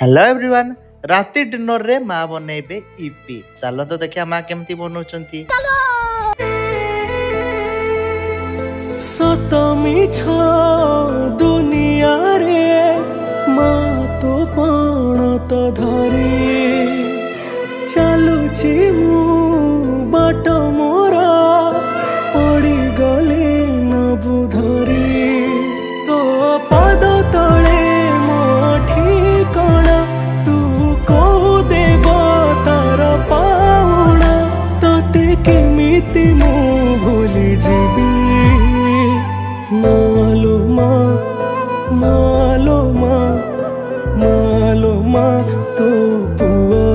Hello everyone. राति dinner रे माँ बनइबे इपी। चलो तो देखिए माँ केमती बनौछंती। सत मिछ दुनिया रे माँ तो पण तो धरी चलुची मु बाट मोर पड़ी गले न बुधरी तो पद तले मो ठिकणा तू कहू देव तार पाउणा तते केमिति मु भूली जीवी मालो माँ मालो माँ मालो माँ तो पुआ